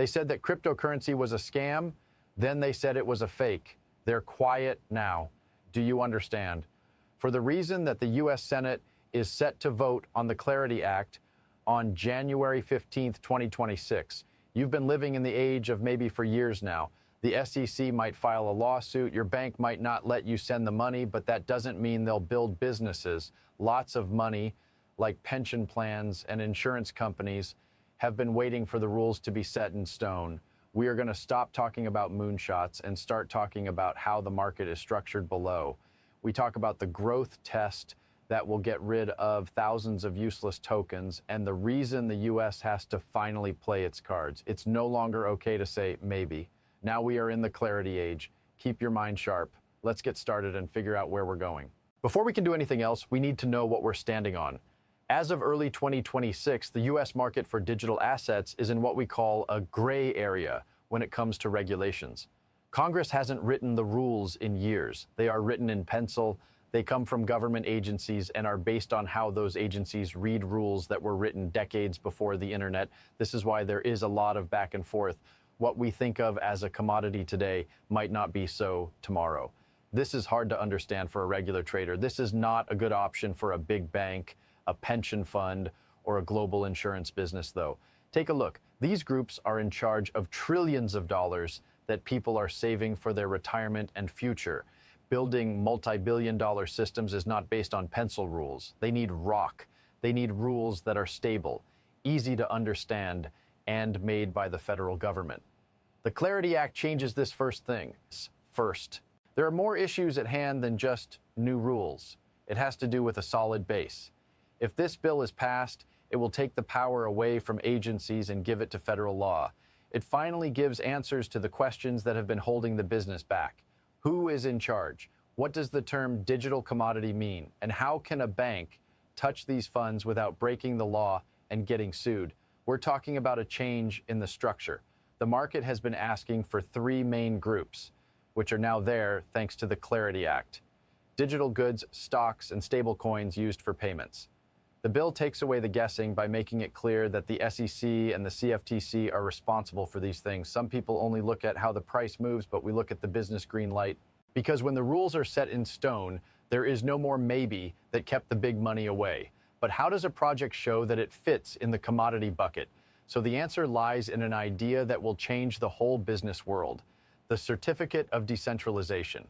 They said that cryptocurrency was a scam, then they said it was a fake. They're quiet now. Do you understand? For the reason that the U.S. Senate is set to vote on the CLEARTY Act on January 15th, 2026. You've been living in the age of maybe for years now. The SEC might file a lawsuit. Your bank might not let you send the money, but that doesn't mean they'll build businesses. Lots of money, like pension plans and insurance companies, have been waiting for the rules to be set in stone. We are going to stop talking about moonshots and start talking about how the market is structured below. We talk about the growth test that will get rid of thousands of useless tokens and the reason the US has to finally play its cards. It's no longer okay to say maybe. Now we are in the clarity age. Keep your mind sharp. Let's get started and figure out where we're going. Before we can do anything else, we need to know what we're standing on. As of early 2026, the US market for digital assets is in what we call a gray area when it comes to regulations. Congress hasn't written the rules in years. They are written in pencil. They come from government agencies and are based on how those agencies read rules that were written decades before the internet. This is why there is a lot of back and forth. What we think of as a commodity today might not be so tomorrow. This is hard to understand for a regular trader. This is not a good option for a big bank, a pension fund, or a global insurance business, though. Take a look. These groups are in charge of trillions of dollars that people are saving for their retirement and future. Building multi-billion-dollar systems is not based on pencil rules. They need rock. They need rules that are stable, easy to understand, and made by the federal government. The CLEARTY Act changes this first thing. First, there are more issues at hand than just new rules. It has to do with a solid base. If this bill is passed, it will take the power away from agencies and give it to federal law. It finally gives answers to the questions that have been holding the business back. Who is in charge? What does the term digital commodity mean? And how can a bank touch these funds without breaking the law and getting sued? We're talking about a change in the structure. The market has been asking for three main groups, which are now there thanks to the CLEARTY Act: digital goods, stocks, and stablecoins used for payments. The bill takes away the guessing by making it clear that the SEC and the CFTC are responsible for these things. Some people only look at how the price moves, but we look at the business green light. Because when the rules are set in stone, there is no more maybe that kept the big money away. But how does a project show that it fits in the commodity bucket? So the answer lies in an idea that will change the whole business world: the certificate of decentralization.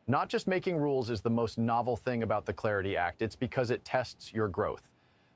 Not just making rules is the most novel thing about the CLEARTY Act. It's because it tests your growth.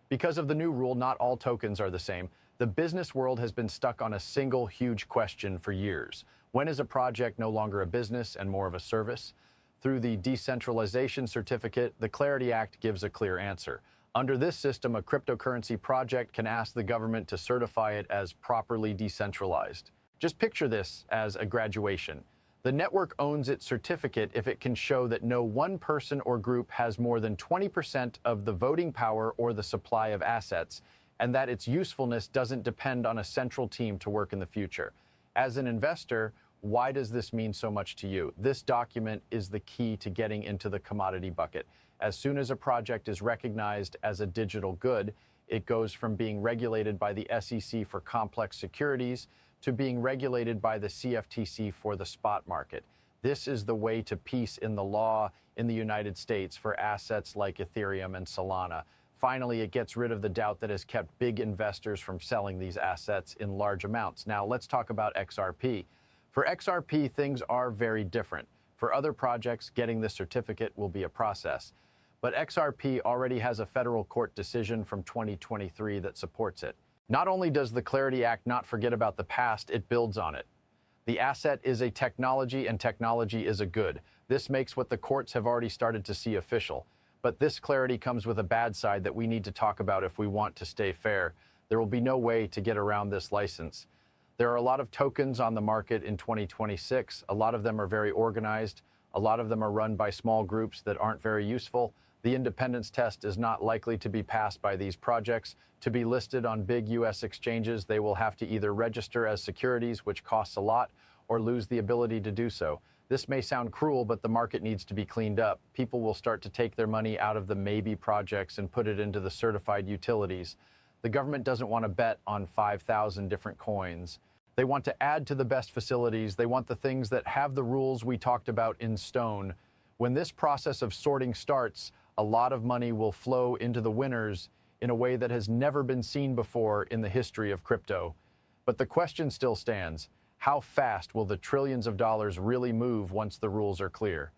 Because of the new rule, not all tokens are the same. The business world has been stuck on a single huge question for years. When is a project no longer a business and more of a service? Through the decentralization certificate, the CLEARTY Act gives a clear answer. Under this system, a cryptocurrency project can ask the government to certify it as properly decentralized. Just picture this as a graduation. The network owns its certificate if it can show that no one person or group has more than 20% of the voting power or the supply of assets, and that its usefulness doesn't depend on a central team to work in the future. As an investor, why does this mean so much to you? This document is the key to getting into the commodity bucket. As soon as a project is recognized as a digital good, it goes from being regulated by the SEC for complex securities to being regulated by the CFTC for the spot market. This is the way to peace in the law in the United States for assets like Ethereum and Solana. Finally, it gets rid of the doubt that has kept big investors from selling these assets in large amounts. Now, let's talk about XRP. For XRP, things are very different. For other projects, getting this certificate will be a process. But XRP already has a federal court decision from 2023 that supports it. Not only does the CLEARTY Act not forget about the past, it builds on it. The asset is a technology, and technology is a good. This makes what the courts have already started to see official. But this clarity comes with a bad side that we need to talk about if we want to stay fair. There will be no way to get around this license. There are a lot of tokens on the market in 2026. A lot of them are very organized. A lot of them are run by small groups that aren't very useful. The independence test is not likely to be passed by these projects. To be listed on big U.S. exchanges, they will have to either register as securities, which costs a lot, or lose the ability to do so. This may sound cruel, but the market needs to be cleaned up. People will start to take their money out of the maybe projects and put it into the certified utilities. The government doesn't want to bet on 5,000 different coins. They want to add to the best facilities. They want the things that have the rules we talked about in stone. When this process of sorting starts, a lot of money will flow into the winners in a way that has never been seen before in the history of crypto. But the question still stands: how fast will the trillions of dollars really move once the rules are clear?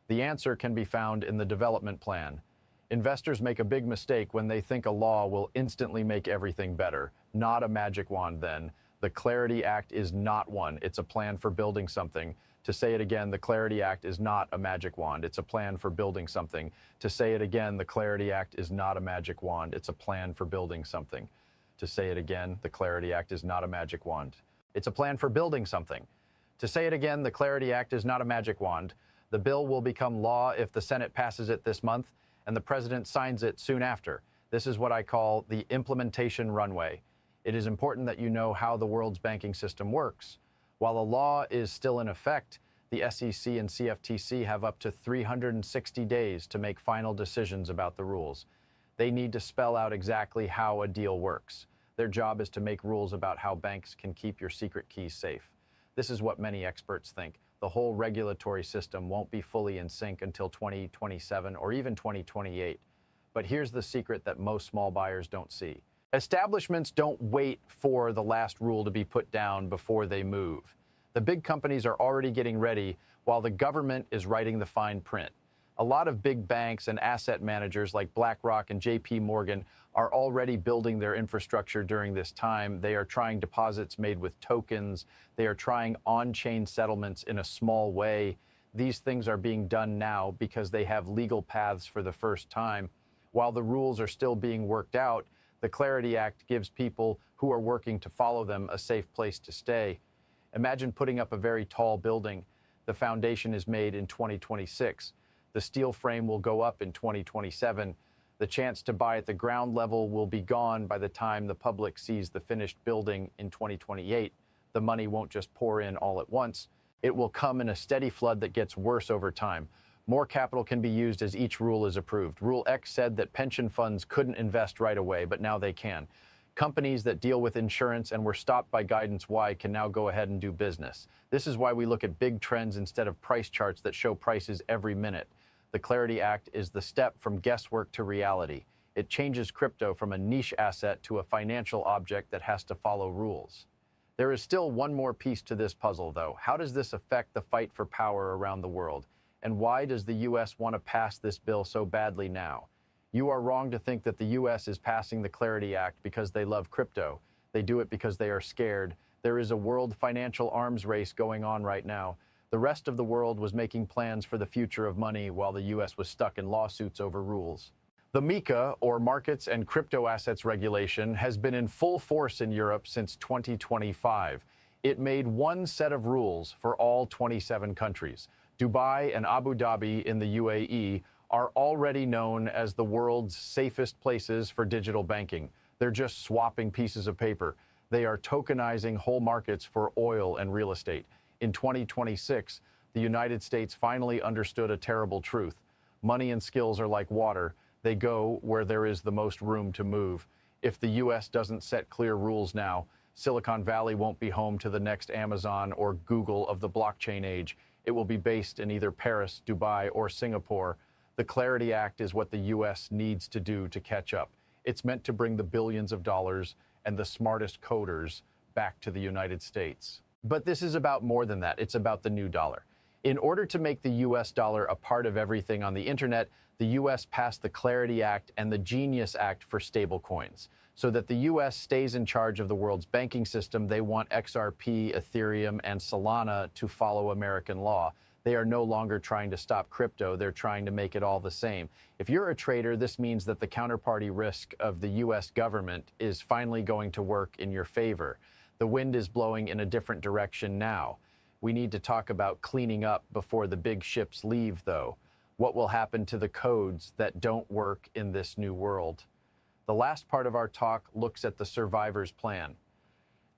The answer can be found in the development plan. Investors make a big mistake when they think a law will instantly make everything better. Not a magic wand, then. The CLEARTY Act is not one. It's a plan for building something. To say it again, the CLEARTY Act is not a magic wand. It's a plan for building something. To say it again, the CLEARTY Act is not a magic wand. It's a plan for building something. To say it again, the CLEARTY Act is not a magic wand. It's a plan for building something. To say it again, the CLEARTY Act is not a magic wand. The bill will become law if the Senate passes it this month and the President signs it soon after. This is what I call the implementation runway. It is important that you know how the world's banking system works. While the law is still in effect, the SEC and CFTC have up to 360 days to make final decisions about the rules. They need to spell out exactly how a deal works. Their job is to make rules about how banks can keep your secret keys safe. This is what many experts think. The whole regulatory system won't be fully in sync until 2027 or even 2028. But here's the secret that most small buyers don't see. Establishments don't wait for the last rule to be put down before they move. The big companies are already getting ready while the government is writing the fine print. A lot of big banks and asset managers like BlackRock and JP Morgan are already building their infrastructure during this time. They are trying deposits made with tokens. They are trying on-chain settlements in a small way. These things are being done now because they have legal paths for the first time. While the rules are still being worked out, the CLEARTY Act gives people who are working to follow them a safe place to stay. Imagine putting up a very tall building. The foundation is made in 2026. The steel frame will go up in 2027. The chance to buy at the ground level will be gone by the time the public sees the finished building in 2028. The money won't just pour in all at once. It will come in a steady flood that gets worse over time. More capital can be used as each rule is approved. Rule X said that pension funds couldn't invest right away, but now they can. Companies that deal with insurance and were stopped by guidance Y can now go ahead and do business. This is why we look at big trends instead of price charts that show prices every minute. The CLEARTY Act is the step from guesswork to reality. It changes crypto from a niche asset to a financial object that has to follow rules. There is still one more piece to this puzzle, though. How does this affect the fight for power around the world? And why does the U.S. want to pass this bill so badly now? You are wrong to think that the U.S. is passing the CLEARTY Act because they love crypto. They do it because they are scared. There is a world financial arms race going on right now. The rest of the world was making plans for the future of money while the U.S. was stuck in lawsuits over rules. The MiCA, or Markets and Crypto Assets Regulation, has been in full force in Europe since 2025. It made one set of rules for all 27 countries. Dubai and Abu Dhabi in the UAE are already known as the world's safest places for digital banking. They're just swapping pieces of paper. They are tokenizing whole markets for oil and real estate. In 2026, the United States finally understood a terrible truth. Money and skills are like water. They go where there is the most room to move. If the U.S. doesn't set clear rules now, Silicon Valley won't be home to the next Amazon or Google of the blockchain age. It will be based in either Paris, Dubai, or Singapore. The CLEARTY Act is what the U.S. needs to do to catch up. It's meant to bring the billions of dollars and the smartest coders back to the United States. But this is about more than that. It's about the new dollar. In order to make the U.S. dollar a part of everything on the internet, the U.S. passed the CLEARTY Act and the Genius Act for stablecoins. So that the U.S. stays in charge of the world's banking system, they want XRP, Ethereum, and Solana to follow American law. They are no longer trying to stop crypto. They're trying to make it all the same. If you're a trader, this means that the counterparty risk of the U.S. government is finally going to work in your favor. The wind is blowing in a different direction now. We need to talk about cleaning up before the big ships leave, though. What will happen to the codes that don't work in this new world? The last part of our talk looks at the survivor's plan.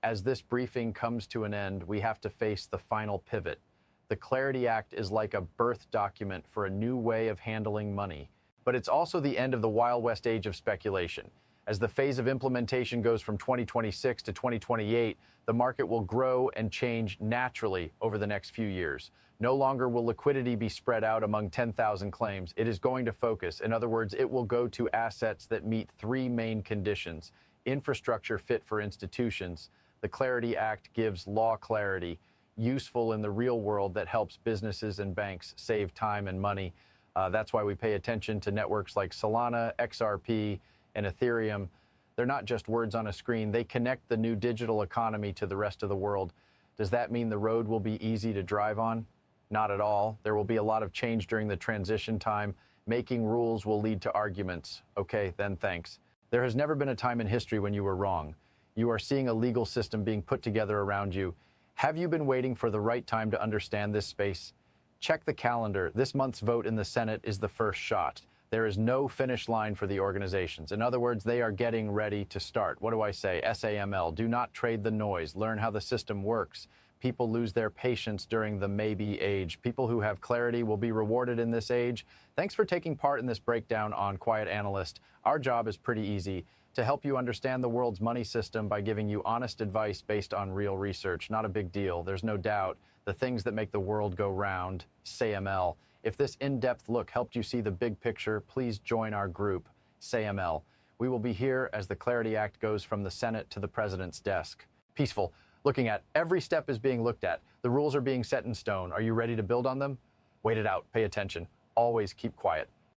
As this briefing comes to an end, we have to face the final pivot. The CLEARTY Act is like a birth document for a new way of handling money. But it's also the end of the Wild West age of speculation. As the phase of implementation goes from 2026 to 2028, the market will grow and change naturally over the next few years. No longer will liquidity be spread out among 10,000 claims. It is going to focus. In other words, it will go to assets that meet three main conditions: infrastructure fit for institutions. The CLEARTY Act gives law clarity, useful in the real world, that helps businesses and banks save time and money. That's why we pay attention to networks like Solana, XRP, and Ethereum. They're not just words on a screen. They connect the new digital economy to the rest of the world. Does that mean the road will be easy to drive on? Not at all. There will be a lot of change during the transition time. Making rules will lead to arguments. Okay, then thanks. There has never been a time in history when you were wrong. You are seeing a legal system being put together around you. Have you been waiting for the right time to understand this space? Check the calendar. This month's vote in the Senate is the first shot. There is no finish line for the organizations. In other words, they are getting ready to start. What do I say? SAML. Do not trade the noise. Learn how the system works. People lose their patience during the maybe age. People who have clarity will be rewarded in this age. Thanks for taking part in this breakdown on Quiet Analyst. Our job is pretty easy: to help you understand the world's money system by giving you honest advice based on real research. Not a big deal. There's no doubt. The things that make the world go round. SAML. If this in-depth look helped you see the big picture, please join our group, SAML. We will be here as the CLEARTY Act goes from the Senate to the President's desk. Peaceful. Looking at every step is being looked at. The rules are being set in stone. Are you ready to build on them? Wait it out. Pay attention. Always keep quiet.